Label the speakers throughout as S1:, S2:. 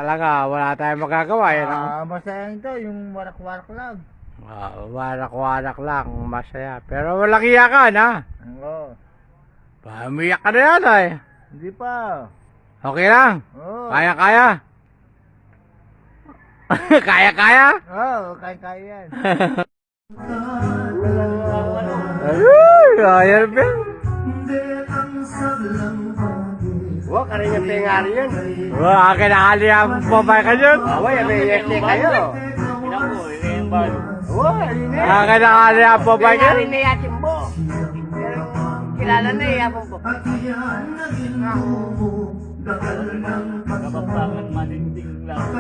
S1: talaga, wala tayong magagawa.
S2: Masaya ito, yung warak-warak lang.
S1: Warak-warak lang, masaya. Pero walang iyakan, ha?
S2: Oo.
S1: Umiyak ka na yan, ay.
S2: Hindi pa.
S1: Okay lang?
S2: Oo.
S1: Kaya-kaya? Kaya-kaya?
S2: Oo, kaya-kaya yan.
S1: Ayan, Ben.
S2: Wah, karanya pengari yan.
S1: Wah, kinakali ang babay ka dyan.
S2: Away, may yete kayo. Wah, ini.
S1: Kinakali ang babay ka
S2: Pengari na yatin mo. Kilala na yapon po.
S3: Kapagpangan malinding lang.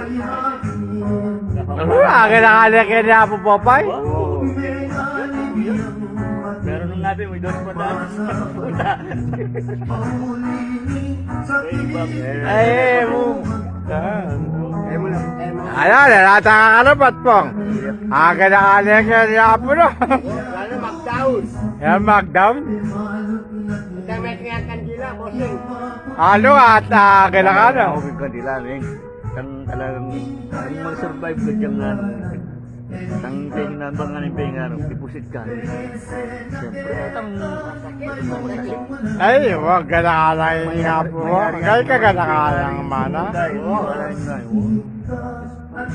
S1: Wah, kinakali ang babay.
S3: Pero nung nabi, may dos pa daan sa puta.
S1: Ay, mo. Ayan, natakakalabat pong. Kinakali ang po, no?
S2: Lalo mag-down.
S1: Yan, mag-down.
S2: Dami kaya kandila, bossing.
S1: Ano at kinakali?
S3: Ako yung kandila, Ring. Kang talagang, kung mag-survive ka dyan nga, ang penga ba nga ng penga, deposit ka. Siyempre, itang
S1: Ay, wag kinakali nga po. Kaya ka kinakali ang mana.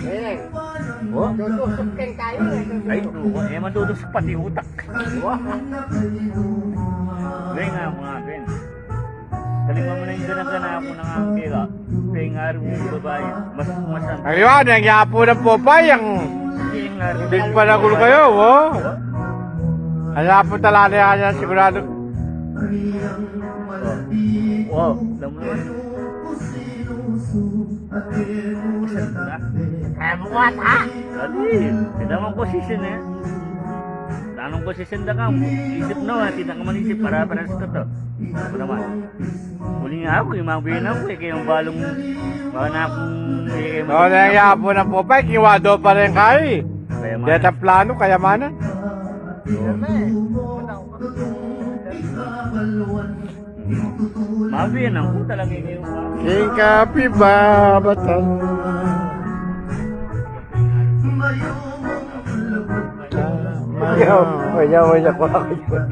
S2: Eh, tutusok kang tayo.
S3: Ay, madudusok pati utak. Gaya nga mga Ben. Kalima mo na yung ganagana ako ng ang pera. Penga rin yung babae. Mas kumasan.
S1: Ayun, ang yapo na po pa, yung big panagul kayo, oh. Kaya po talaga yan, sigurado.
S3: Wow, alam mo yun.
S2: Kaya mo what, ha?
S3: Dali, tinamang posisyon eh. Tanong posisyon na ka, isip na, tidak ka manisip para sa toto. Ako naman. Muli nga ako, yung mga binan ko eh, kaya yung balong, baka na akong
S1: Oo, na yung yapo na po pa, kiwado pa rin kayo, eh.
S3: Kaya man.
S1: Dito plano, kayamanan.
S3: Mga binan ko talaga yung
S1: King Kapibabatan.
S2: Wala ko ako yun.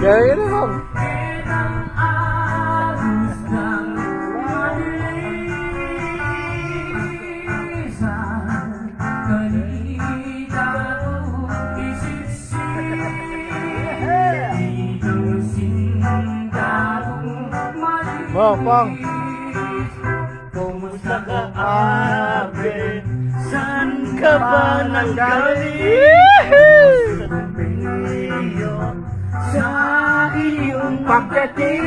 S1: Kaya lang. Pong.
S3: Kumusta ka, Abe? Saan ka ba nanggaling? Sa iyong pagdating.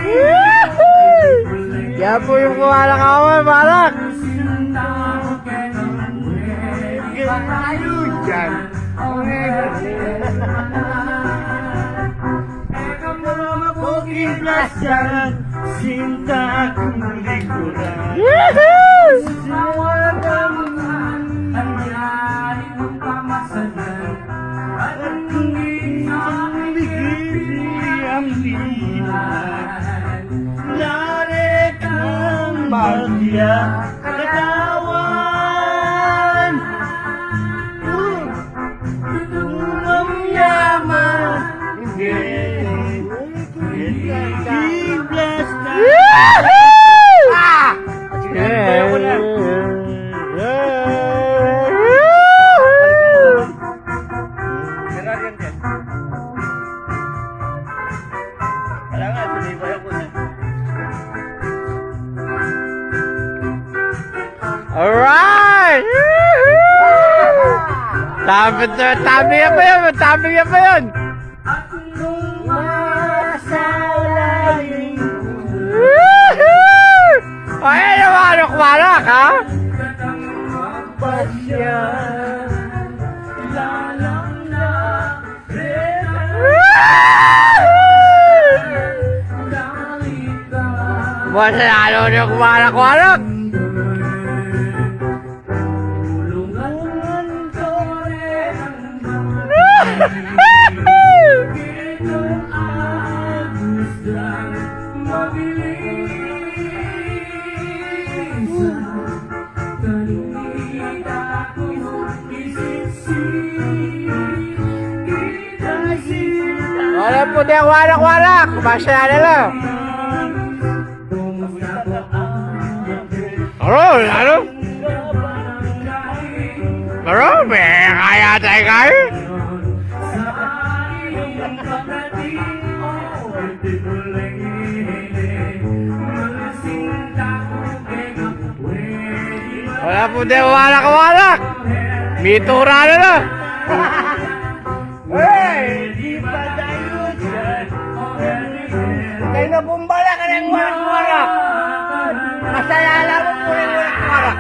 S1: Yan po yung kumalang awal, malak.
S2: Ayun dyan.
S3: Pagkiplasyan, sinta kong likuran. Sawagaman, ang yahay ng pamasalan. At kung isang bigay ang linan, laret ang magya katawan. Tulong yaman, hindi.
S1: Alright! Tabi yan pa yun! Tabi yan pa yun! Ay, kumarak, ha? Lalo niyo kumarak-warak. Wala po di ang warak-warak. Masaya na lang. Ano? Kaya tayo kayo? Wala po di ang warak-warak. Mitura na lang.
S2: Kayo na bumbala ka ng warak-warak. Masaya lang mo po yung warak-warak.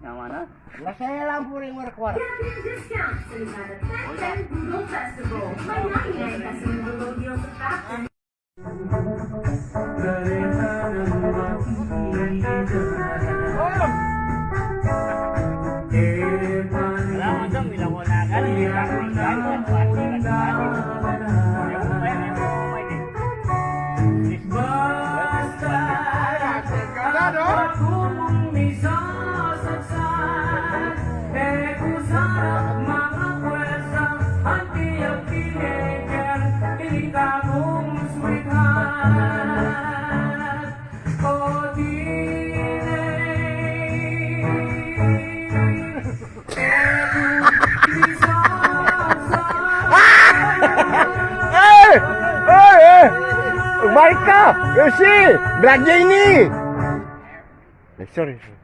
S3: Tama na?
S2: Masaya lang po yung warak-warak.
S3: Wala mo dong, bilang ko na ka. Hindi ka ko na
S1: Balik ka! Yoshi! Brad Jamie! Sorry.